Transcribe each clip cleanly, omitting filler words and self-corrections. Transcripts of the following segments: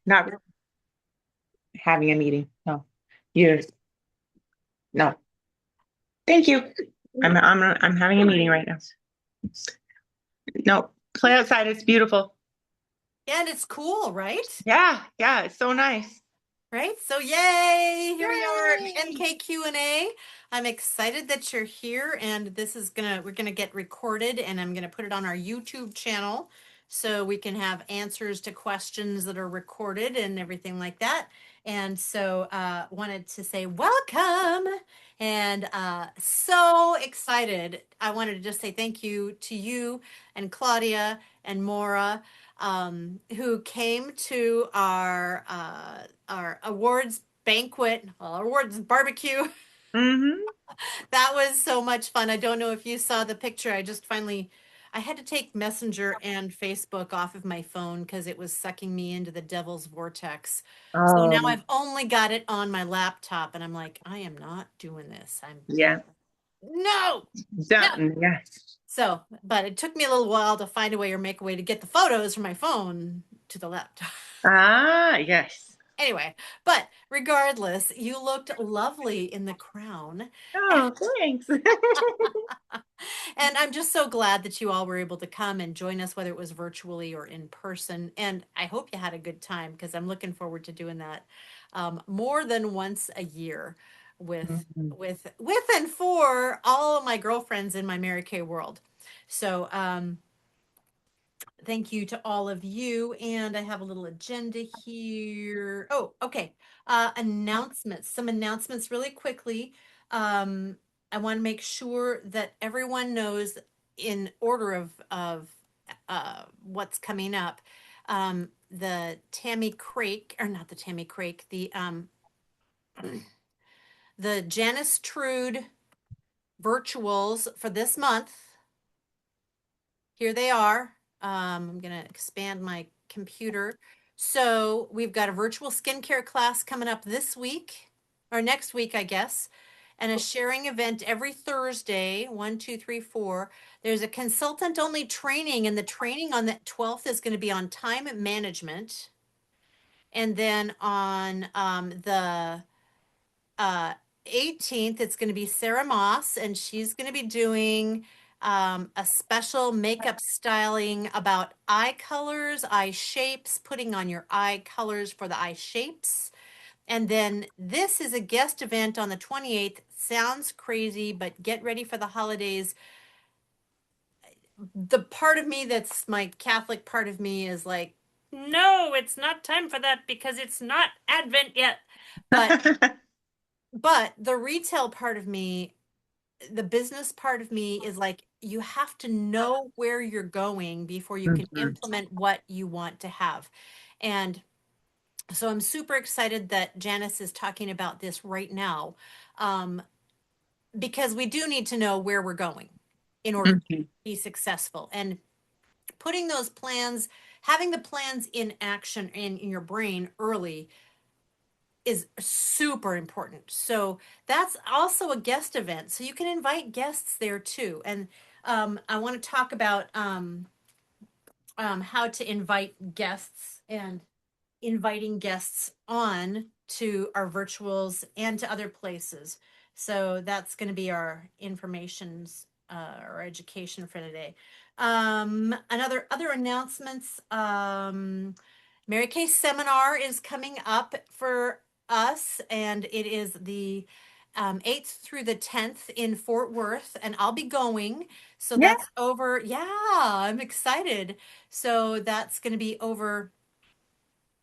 Not having a meeting. No. You, no. Thank you. I'm having a meeting right now. No, play outside. It's beautiful. And it's cool, right? Yeah, yeah, it's so nice. Right? So yay! Here we are at Yay! MKQ&A. I'm excited that you're here and this is we're gonna get recorded and I'm gonna put it on our YouTube channel so we can have answers to questions that are recorded and everything like that. And so wanted to say welcome and so excited. I wanted to just say thank you to you and Claudia and Maura who came to our awards banquet, well, awards barbecue. Mm-hmm. That was so much fun. I don't know if you saw the picture. I had to take Messenger and Facebook off of my phone because it was sucking me into the devil's vortex. So now Oh, I've only got it on my laptop, and I'm like, I am not doing this. yeah. No, no. Done. Yes. So, but it took me a little while to find a way or make a way to get the photos from my phone to the laptop. Ah, yes. Anyway, but regardless, you looked lovely in the crown. Oh, thanks. And I'm just so glad that you all were able to come and join us, whether it was virtually or in person. And I hope you had a good time because I'm looking forward to doing that more than once a year with Mhm. with and for all of my girlfriends in my Mary Kay world. So thank you to all of you. And I have a little agenda here. Oh, okay. Announcements. Some announcements really quickly. I want to make sure that everyone knows in order of what's coming up. The Tammy Crake, or not the Tammy Crake, the Janice Trude virtuals for this month. Here they are. I'm going to expand my computer. So we've got a virtual skincare class coming up this week or next week, I guess, and a sharing event every Thursday, 1, 2, 3, 4. There's a consultant only training, and the training on the 12th is going to be on time management. And then on the uh, 18th, it's going to be Sarah Moss, and she's going to be doing a special makeup styling about eye colors, eye shapes, putting on your eye colors for the eye shapes. And then this is a guest event on the 28th. Sounds crazy, but get ready for the holidays. The part of me that's my Catholic part of me is like, no, it's not time for that because it's not Advent yet. But the retail part of me, the business part of me is like, you have to know where you're going before you can Mhm. implement what you want to have. And so I'm super excited that Janice is talking about this right now, um, because we do need to know where we're going in order to Mhm. be successful. And putting those plans, having the plans in action in your brain early is super important. So that's also a guest event. So you can invite guests there too. And I want to talk about how to invite guests and inviting guests on to our virtuals and to other places. So that's going to be our informations or education for today. Another other announcements. Mary Kay seminar is coming up for us, and it is the 8th through the 10th in Fort Worth, and I'll be going. So Yeah. that's over. Yeah, I'm excited. So that's going to be over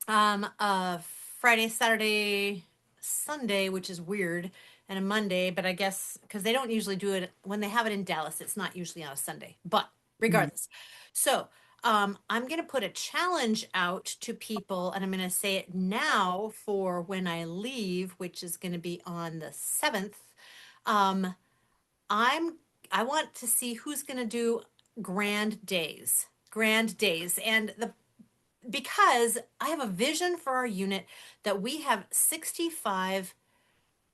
Friday, Saturday, Sunday, which is weird, and a Monday, but I guess because they don't usually do it when they have it in Dallas, it's not usually on a Sunday. But Mhm. regardless. So I'm gonna put a challenge out to people and I'm gonna say it now for when I leave, which is gonna be on the 7th. Um, I'm I want to see who's gonna do grand days. Grand days. And the because I have a vision for our unit that we have 65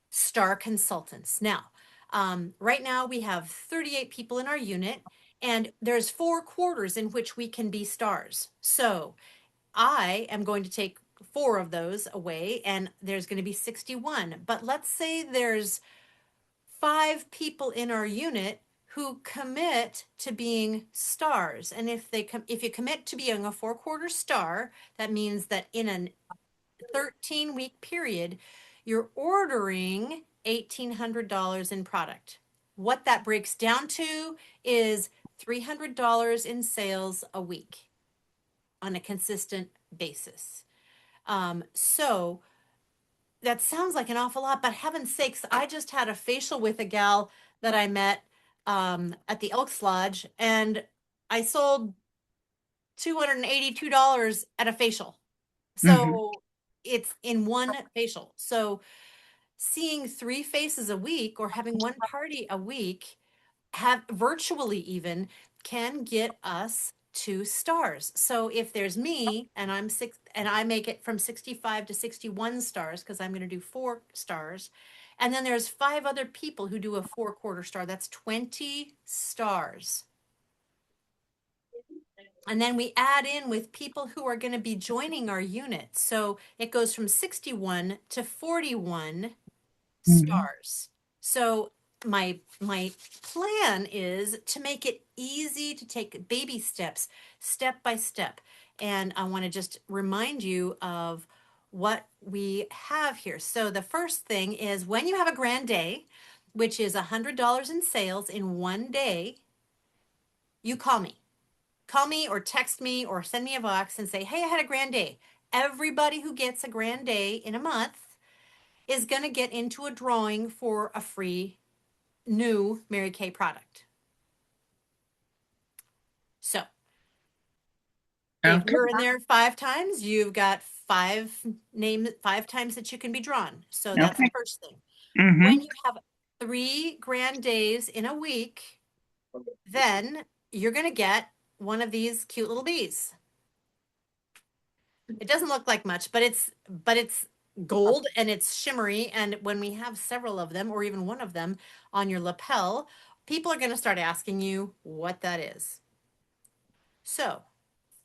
star consultants. Now, right now we have 38 people in our unit, and there's 4 quarters in which we can be stars. So I am going to take 4 of those away, and there's going to be 61. But let's say there's 5 people in our unit who commit to being stars. And if you commit to being a 4-quarter star, that means that in a 13-week period, you're ordering $1,800 in product. What that breaks down to is $300 in sales a week on a consistent basis. So that sounds like an awful lot, but heaven's sakes, I just had a facial with a gal that I met at the Elks Lodge, and I sold $282 at a facial. So it's in one facial. So seeing 3 faces a week or having one party a week, have virtually even, can get us 2 stars. So if there's me and I'm 6 and I make it from 65 to 61 stars, because I'm going to do 4 stars, and then there's 5 other people who do a 4-quarter star, that's 20 stars. And then we add in with people who are going to be joining our unit. So it goes from 61 to 41 stars. So my plan is to make it easy to take baby steps, step by step. And I want to just remind you of what we have here. So the first thing is, when you have a grand day, which is $100 in sales in one day, you call me. Call me or text me or send me a box and say, hey, I had a grand day. Everybody who gets a grand day in a month is going to get into a drawing for a free new Mary Kay product. So if Okay. you're in there 5 times, you've got 5 times that you can be drawn. So that's the Okay. first thing. Mm-hmm. When you have 3 grand days in a week, then you're going to get one of these cute little bees. It doesn't look like much, but it's gold and it's shimmery. And when we have several of them, or even one of them on your lapel, people are going to start asking you what that is. So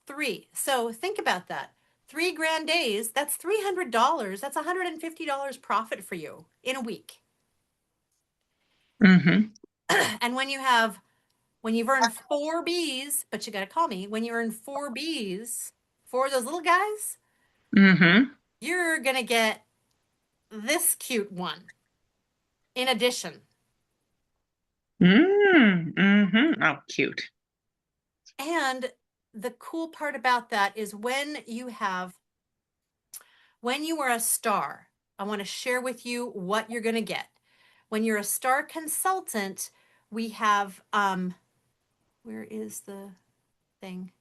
3. So think about that. 3 grand days, that's $300. That's $150 profit for you in a week. Mm-hmm. And when you've earned 4 bees, but you got to call me, when you earn 4 bees, 4 of those little guys, Mm-hmm. you're going to get this cute one in addition. Mm-hmm. Oh, cute. And the cool part about that is when you are a star, I want to share with you what you're going to get. When you're a star consultant, we have, where is the thing?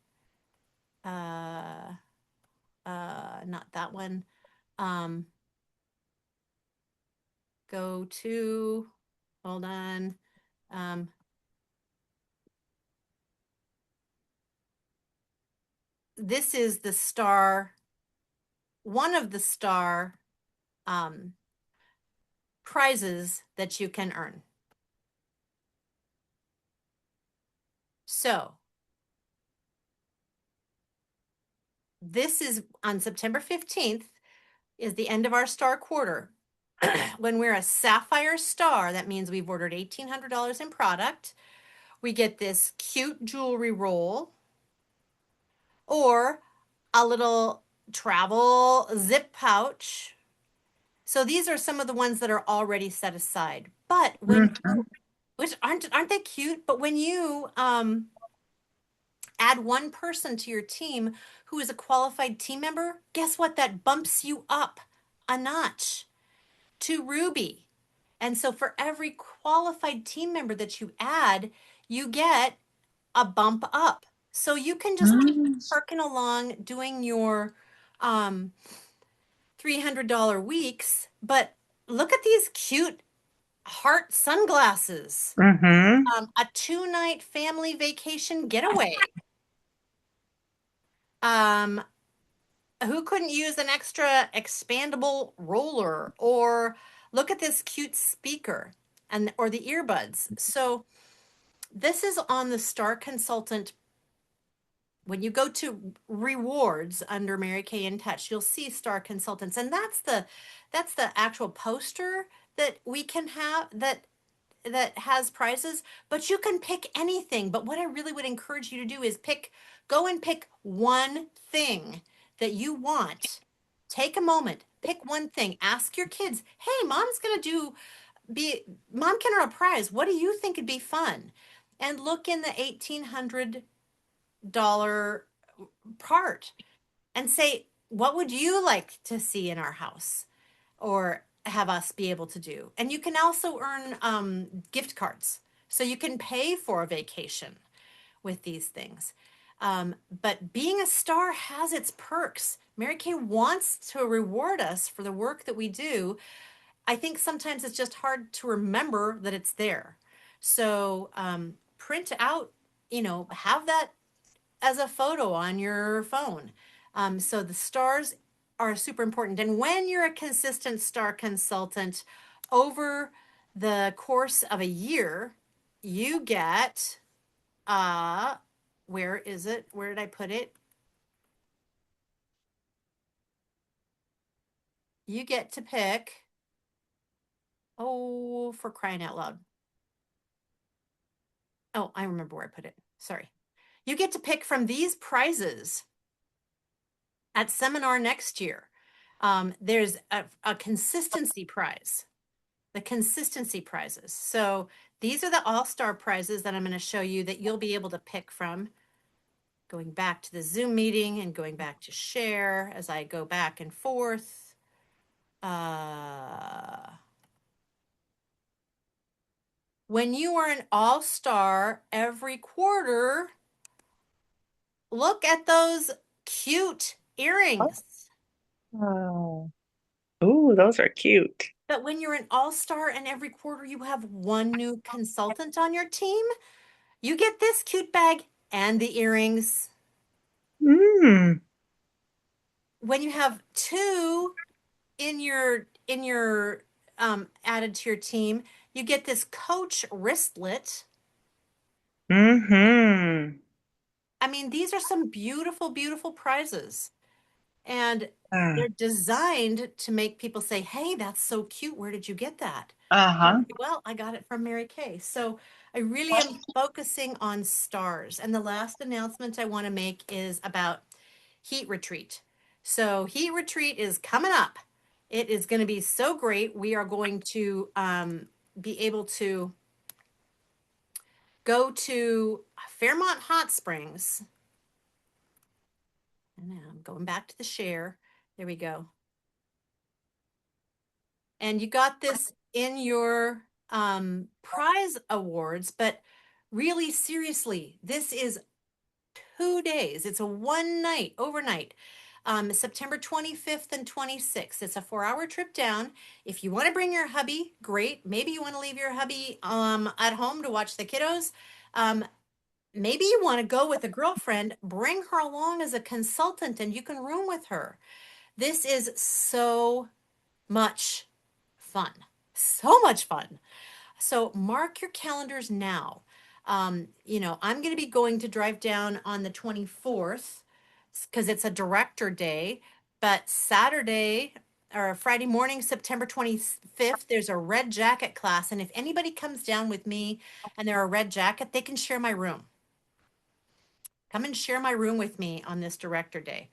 Not that one. Go to, hold on. This is the star, one of the star prizes that you can earn. So this is on September 15th is the end of our star quarter. When we're a sapphire star, that means we've ordered $1,800 in product. We get this cute jewelry roll or a little travel zip pouch. So these are some of the ones that are already set aside. But when which aren't they cute? But when you add one person to your team who is a qualified team member, guess what? That bumps you up a notch to Ruby. And so for every qualified team member that you add, you get a bump up. So you can just keep perking along doing your $300 weeks, but look at these cute heart sunglasses. Mm-hmm. A 2-night family vacation getaway. Who couldn't use an extra expandable roller? Or look at this cute speaker or the earbuds. So this is on the Star Consultant when you go to rewards under Mary Kay in Touch, you'll see Star Consultants, and that's the actual poster that we can have that has prizes, but you can pick anything. But what I really would encourage you to do is go and pick one thing that you want. Take a moment, pick one thing, ask your kids, hey, mom's going to mom can earn a prize. What do you think would be fun? And look in the $1,800 part and say, what would you like to see in our house or have us be able to do? And you can also earn gift cards. So you can pay for a vacation with these things. But being a star has its perks. Mary Kay wants to reward us for the work that we do. I think sometimes it's just hard to remember that it's there. So print out, have that as a photo on your phone. So the stars are super important. And when you're a consistent star consultant over the course of a year, you get, where is it? Where did I put it? You get to pick, oh, for crying out loud. Oh, I remember where I put it. Sorry. You get to pick from these prizes at seminar next year. There's a consistency prize, the consistency prizes. So these are the all-star prizes that I'm going to show you that you'll be able to pick from. Going back to the Zoom meeting and going back to share as I go back and forth. When you are an all-star every quarter, look at those cute earrings. Oh, ooh, those are cute. But when you're an all-star and every quarter you have one new consultant on your team, you get this cute bag and the earrings. Mm, When you have two in your added to your team, you get this coach wristlet. mm-hmm. I mean, these are some beautiful, beautiful prizes. And Uh, they're designed to make people say, hey, that's so cute. Where did you get that? uh-huh. Well, I got it from Mary Kay. So I really am focusing on stars. And the last announcement I want to make is about Heat Retreat. So Heat Retreat is coming up. It is going to be so great. We are going to be able to go to Fairmont Hot Springs. And now I'm going back to the share. There we go. And you got this in your prize awards, but really seriously, this is 2 days. It's a one night, overnight, September 25th and 26th. It's a 4-hour trip down. If you want to bring your hubby, great. Maybe you want to leave your hubby at home to watch the kiddos. Maybe you want to go with a girlfriend, bring her along as a consultant and you can room with her. This is so much fun. So much fun. So mark your calendars now. I'm going to be going to drive down on the 24th because it's a director day, but Saturday or Friday morning, September 25th, there's a red jacket class. And if anybody comes down with me and they're a red jacket, they can share my room. Come and share my room with me on this director day.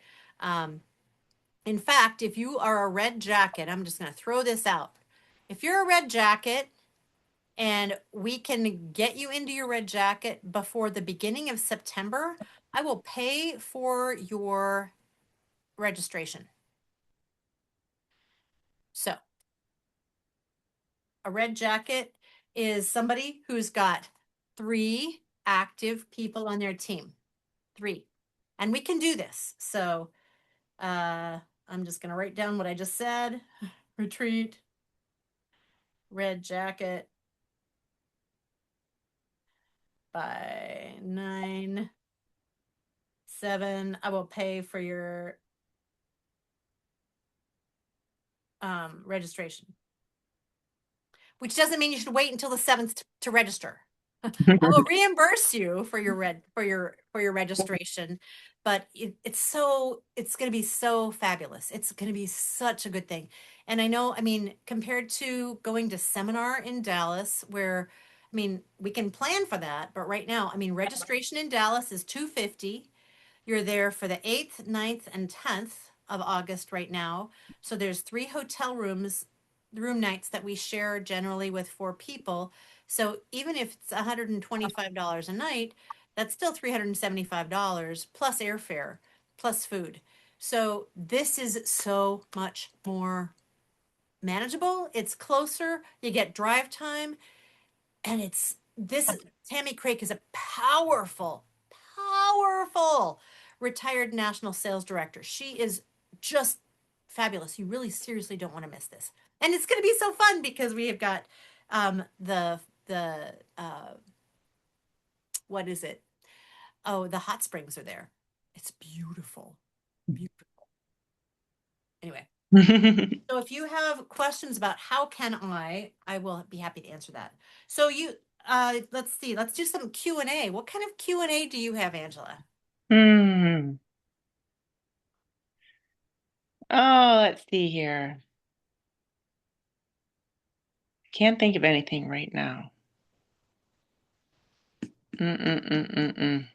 In fact, if you are a red jacket, I'm just going to throw this out. If you're a red jacket and we can get you into your red jacket before the beginning of September, I will pay for your registration. So a red jacket is somebody who's got 3 active people on their team. 3. And we can do this. So I'm just going to write down what I just said. Retreat, red jacket by 9/7. I will pay for your registration, which doesn't mean you should wait until the 7th to register. I will reimburse you for your registration, but it's going to be so fabulous. It's going to be such a good thing. And I know, I mean, compared to going to seminar in Dallas, where I mean, we can plan for that, but right now, I mean, registration in Dallas is 250. You're there for the 8th, 9th, and 10th of August right now. So there's 3 hotel room nights that we share generally with 4 people. So even if it's $125 a night, that's still $375 plus airfare, plus food. So this is so much more manageable. It's closer. You get drive time, and it's this Tammy Craik is a powerful retired national sales director. She is just fabulous. You really seriously don't want to miss this. And it's going to be so fun because we have got the what is it? Oh, the hot springs are there. It's beautiful. Beautiful. Anyway, so if you have questions about how can I will be happy to answer that. So let's see, let's do some Q&A. What kind of Q&A do you have, Angela? Hmm. Oh, let's see here. Can't think of anything right now. Mm-mm-mm-mm-mm.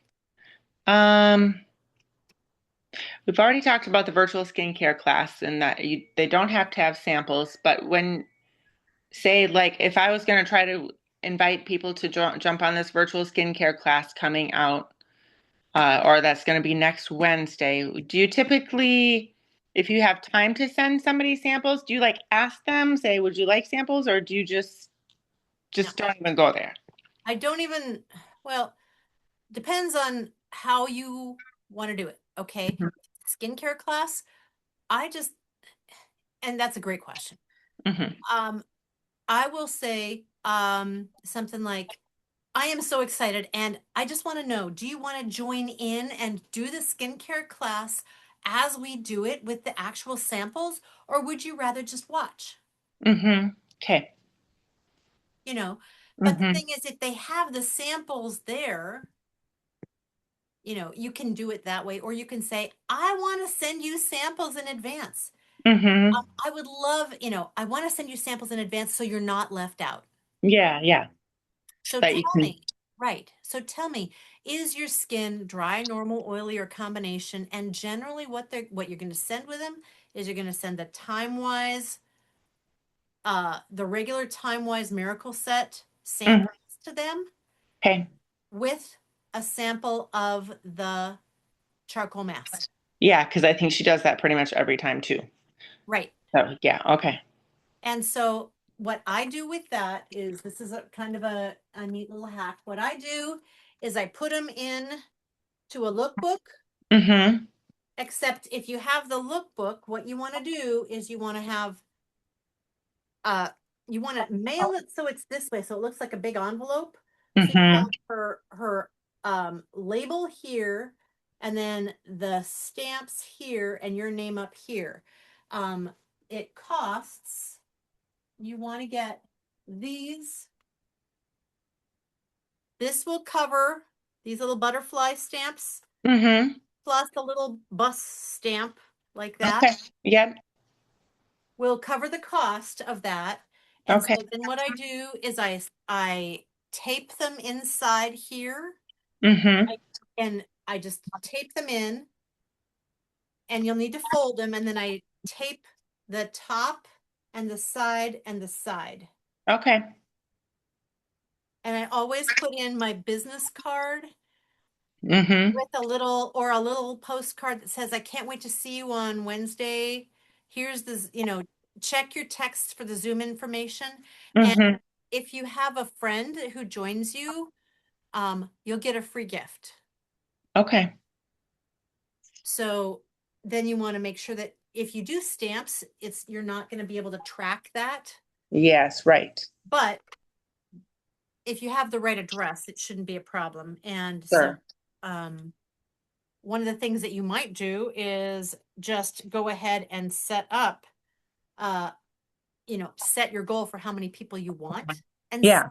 Um, we've already talked about the virtual skincare class and that they don't have to have samples, but when, say, like if I was going to try to invite people to jump on this virtual skincare class coming out, or that's going to be next Wednesday, do you typically, if you have time to send somebody samples, do you like ask them, say, would you like samples, or do you just No, don't even go there? I don't even, well, depends on how you want to do it. Okay. Skincare class, I just, and that's a great question. Mm-hmm. Um, I will say something like, I am so excited and I just want to know, do you want to join in and do the skincare class as we do it with the actual samples, or would you rather just watch? Mm-hmm. Okay. You know, but the Mm-hmm. thing is, if they have the samples there, you can do it that way, or you can say, I want to send you samples in advance. Mm-hmm. I would love, I want to send you samples in advance so you're not left out. Yeah, yeah. So That you tell can. me, right? So tell me, is your skin dry, normal, oily, or combination? And generally, what you're going to send with them is you're going to send the Time-Wise, the regular Time-Wise Miracle Set Mhm. samples to them Okay. with a sample of the charcoal mask. Yeah, because I think she does that pretty much every time too. Right. So yeah, okay. And so what I do with that is this is a kind of a neat little hack. What I do is I put them in to a lookbook. Mm-hmm. Except if you have the lookbook, what you want to do is uh you want to mail it so it's this way, so it looks like a big envelope. So you Mm-hmm. have her label here, and then the stamps here, and your name up here. Um, it costs, you want to get these. This will cover these little butterfly stamps Mm-hmm. plus a little bus stamp like that. Okay. Yep. Will cover the cost of that. And Okay. so then what I do is I tape them inside here. Mm-hmm. And I just tape them in, and you'll need to fold them, and then I tape the top and the side and the side. Okay. And I always put in my business card Mm-hmm. with a little postcard that says, I can't wait to see you on Wednesday. Here's this, check your text for the Zoom information. And Mm-hmm. if you have a friend who joins you, you'll get a free gift. Okay. So then you want to make sure that if you do stamps, you're not going to be able to track that. Yes, right. But if you have the right address, it shouldn't be a problem. And so Sure. one of the things that you might do is just go ahead and set up, set your goal for how many people you want. and Yeah.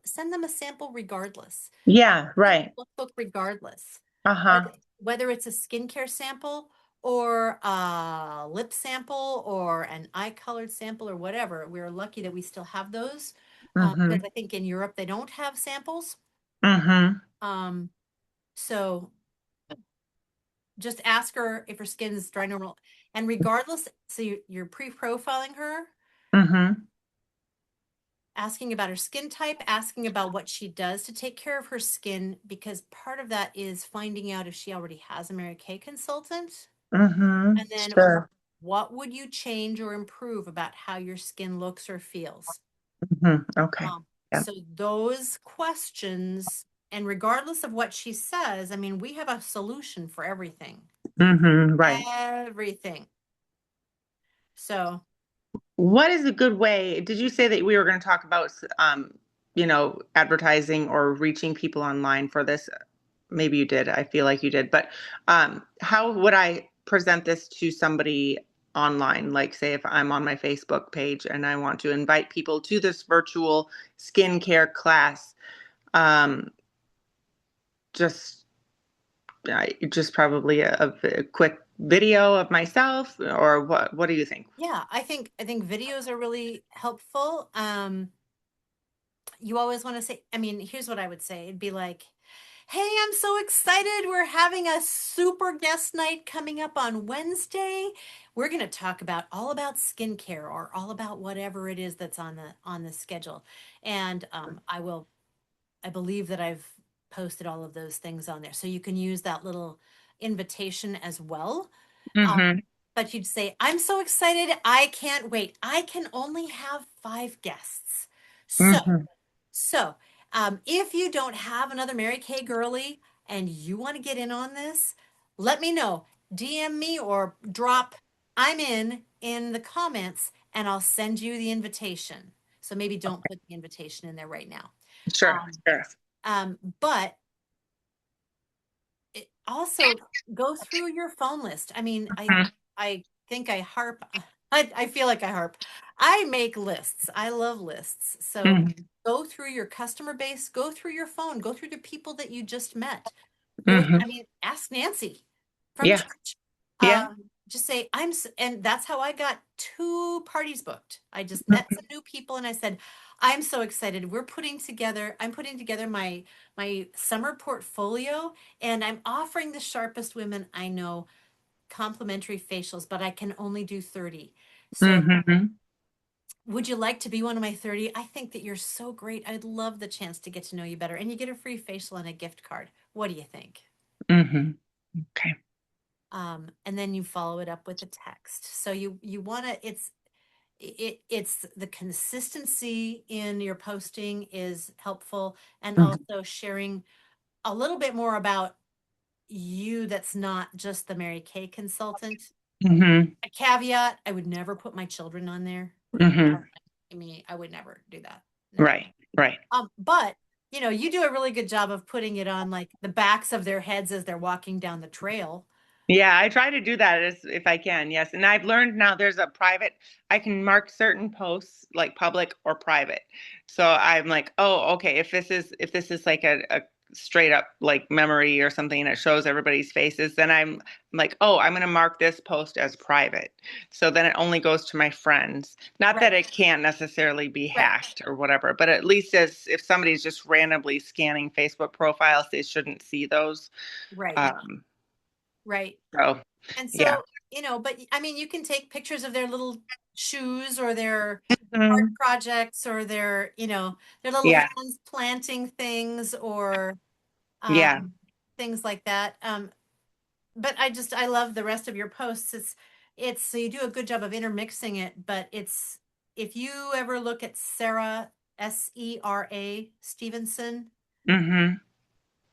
send them a sample regardless. Yeah. Send them Right. a lookbook regardless. Uh-huh. Whether it's a skincare sample or a lip sample or an eye colored sample or whatever. We're lucky that we still have those. Mm-hmm. Because I think in Europe they don't have samples. Mm-hmm. Um, so just ask her if her skin is dry normal. And regardless, so you're pre-profiling her, Mm-hmm. asking about her skin type, asking about what she does to take care of her skin, because part of that is finding out if she already has a Mary Kay consultant. Mm-hmm. And then Sure. what would you change or improve about how your skin looks or feels? Mm-hmm. Okay. Yeah. So those questions, and regardless of what she says, I mean, we have a solution for everything. Mm-hmm. Right. Everything. So What is a good way? Did you say that we were going to talk about, advertising or reaching people online for this? Maybe you did. I feel like you did. But how would I present this to somebody online? Like, say, if I'm on my Facebook page and I want to invite people to this virtual skincare class, um, just just probably a quick video of myself, or what? What do you think? yeah, I think videos are really helpful. You always want to say, I mean, here's what I would say. It'd be like, hey, I'm so excited. We're having a super guest night coming up on Wednesday. We're going to talk about all about skincare or all about whatever it is that's on the schedule. And I believe that I've posted all of those things on there. So you can use that little invitation as well. Um, Mm-hmm. but you'd say, I'm so excited. I can't wait. I can only have 5 guests. So Mm-hmm. if you don't have another Mary Kay girly and you want to get in on this, let me know. DM me or drop I'm in the comments and I'll send you the invitation. So maybe don't put the invitation in there right now. Sure. Um, Sure. but also go through your phone list. I mean, I think I harp. I feel like I harp. I make lists. I love lists. So Mm-hmm. go through your customer base. Go through your phone. Go through the people that you just met. Mm-hmm. I mean, ask Nancy from Yeah. church. Yeah. Just say and that's how I got 2 parties booked. I just met Mm-hmm. some new people and I said, I'm so excited. I'm putting together my summer portfolio and I'm offering the sharpest women I know complimentary facials, but I can only do 30. So Mm-hmm. would you like to be one of my 30? I think that you're so great. I'd love the chance to get to know you better. And you get a free facial and a gift card. What do you think? Mm-hmm. Okay. And then you follow it up with a text. So you want to, it's the consistency in your posting is helpful, and also sharing a little bit more about you that's not just the Mary Kay consultant. Mm-hmm. A caveat, I would never put my children on there. Mm-hmm. I mean, I would never do that. Never. Right. Right. But you do a really good job of putting it on like the backs of their heads as they're walking down the trail. Yeah, I try to do that as if I can. Yes. And I've learned now there's a private, I can mark certain posts like public or private. So I'm like, oh, okay, if this is like a straight up like memory or something and it shows everybody's faces, then I'm like, oh, I'm gonna mark this post as private. So then it only goes to my friends. Not that Right. it can't necessarily be Right. hashed or whatever, but at least as if somebody's just randomly scanning Facebook profiles, they shouldn't see those. Right. Um, Right. so And yeah. so, but I mean, you can take pictures of their little shoes or their art Mhm. projects or their little Yeah. hands planting things or Yeah. things like that. But I love the rest of your posts. It's so you do a good job of intermixing it, but if you ever look at Sarah Sera Stevenson, Hmm.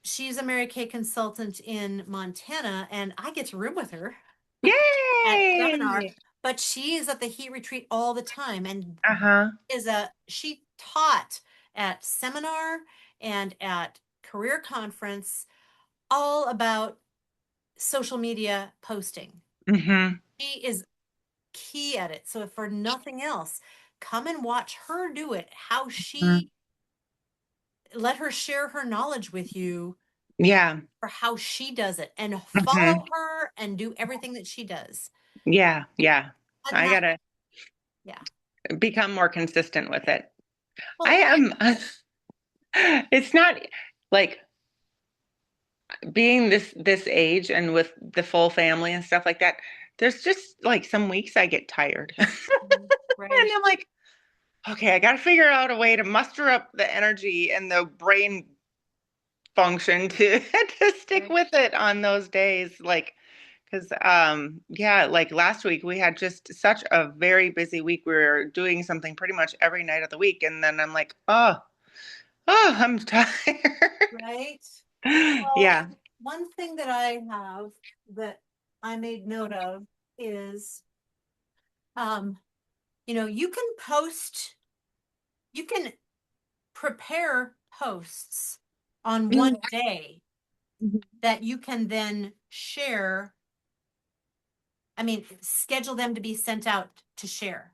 she's a Mary Kay consultant in Montana, and I get to room with her at seminar, Yay. but she is at the heat retreat all the time and Uh-huh. she taught at seminar and at career conference all about social media posting. Hmm. She is key at it. So if for nothing else, come and watch her do it, how Hmm. she let her share her knowledge with you Yeah. for how she does it, and Hmm. follow her and do everything that she does. Yeah. Yeah. And I that, gotta yeah. become more consistent with it. I Well, am, it's not like being this age and with the full family and stuff like that. There's just like some weeks I get tired. And right, I'm like, okay, I got to figure out a way to muster up the energy and the brain function to to stick right. with it on those days. Like, because yeah, like last week we had just such a very busy week. We were doing something pretty much every night of the week, and then I'm like, I'm tired. Right. Well, Yeah. one thing that I have that I made note of is, um, you can post, you can prepare posts on one day that you can then share. I mean, schedule them to be sent out to share.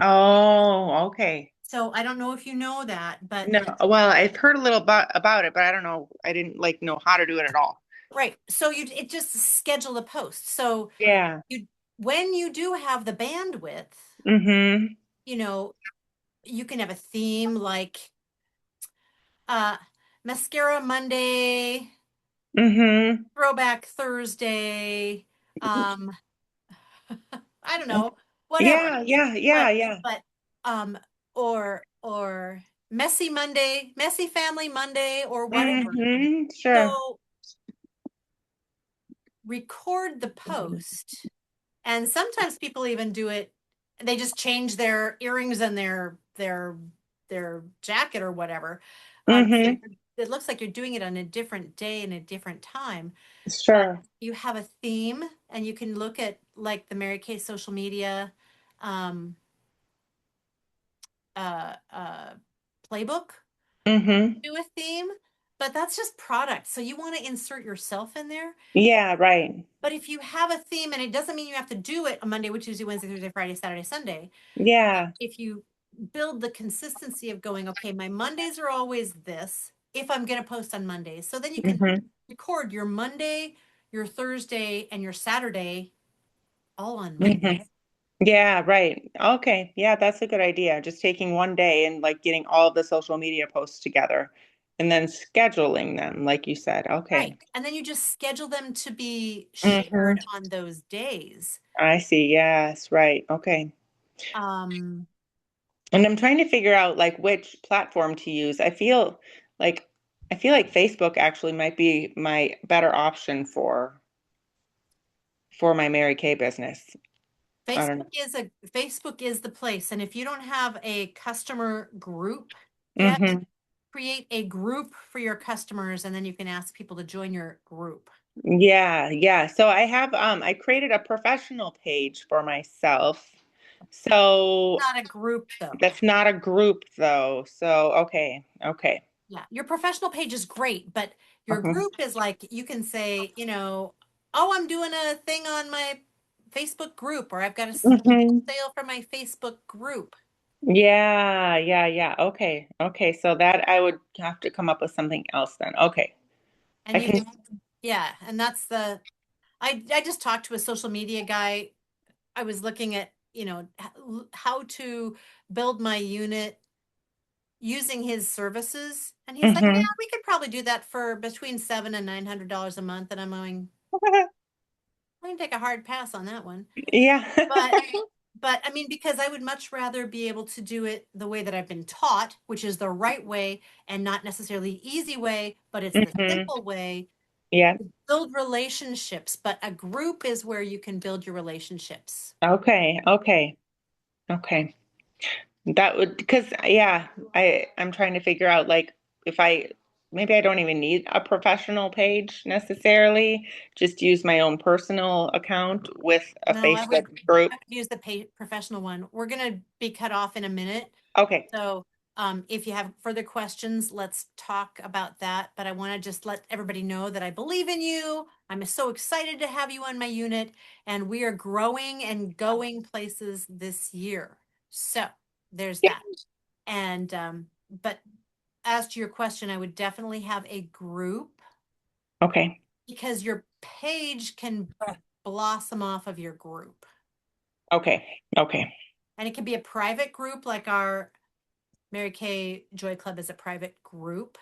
Oh, okay. So I don't know if you know that, but No, well, I've heard a little about it, but I don't know. I didn't like know how to do it at all. right. So it just schedule a post. So Yeah. you when you do have the bandwidth, Mm-hmm. you know, you can have a theme like uh mascara Monday, Mm-hmm. throwback Thursday, um I don't know, whatever. Yeah, yeah, But yeah, yeah. but um or messy Monday, messy family Monday or whatever. Mm-hmm. Sure. So record the post. And sometimes people even do it, they just change their earrings and their jacket or whatever. So Mm-hmm. it looks like you're doing it on a different day and a different time. But Sure. you have a theme, and you can look at like the Mary Kay social media um, uh, playbook, Mm-hmm. do a theme. But that's just product. So you want to insert yourself in there. Yeah, right. But if you have a theme, and it doesn't mean you have to do it on Monday, Tuesday, Wednesday, Thursday, Friday, Saturday, Sunday. Yeah. If you build the consistency of going, okay, my Mondays are always this, if I'm going to post on Mondays. So then you can Mm-hmm. record your Monday, your Thursday, and your Saturday all on Mm-hmm. Monday. Yeah, right. Okay. Yeah, that's a good idea. Just taking one day and like getting all of the social media posts together and then scheduling them, like you said. Right. Okay. And then you just schedule them to be Mm-hmm. shared on those days. I see. Yes, right. Okay. Um, And I'm trying to figure out like which platform to use. Like I feel like Facebook actually might be my better option for my Mary Kay business. I don't know. Facebook is the place. And if you don't have a customer group yet, Hmm. create a group for your customers, and then you can ask people to join your group. Yeah, yeah. So I created a professional page for myself. So Not a group though. that's not a group though. So okay, okay. Yeah, your professional page is great, but your Uh-huh. group is like, you can say, oh, I'm doing a thing on my Facebook group, or I've got a special Hmm. sale for my Facebook group. Yeah, yeah, yeah. Okay. Okay. So that I would have to come up with something else then. Okay. I And can. yeah, and that's I just talked to a social media guy. I was looking at, how to build my unit using his services. And he's like, yeah, Hmm. we could probably do that for between $700 and $900 a month. And I'm going, I'm gonna take a hard pass on that one. Yeah. But but I mean, because I would much rather be able to do it the way that I've been taught, which is the right way and not necessarily the easy way, but it's the Hmm. simple way. Yeah. Build relationships, but a group is where you can build your relationships. Okay. Okay. Okay. That would because yeah, I'm trying to figure out like if I maybe I don't even need a professional page necessarily, just use my own personal account with a No, I would Facebook group. I would use the professional one. We're gonna be cut off in a minute. Okay. So if you have further questions, let's talk about that. But I want to just let everybody know that I believe in you. I'm so excited to have you on my unit, and we are growing and going places this year. So there's Yeah. that. And but as to your question, I would definitely have a group Okay, because your page can blossom off of your group. okay, okay, And it can be a private group like our Mary Kay Joy Club is a private group.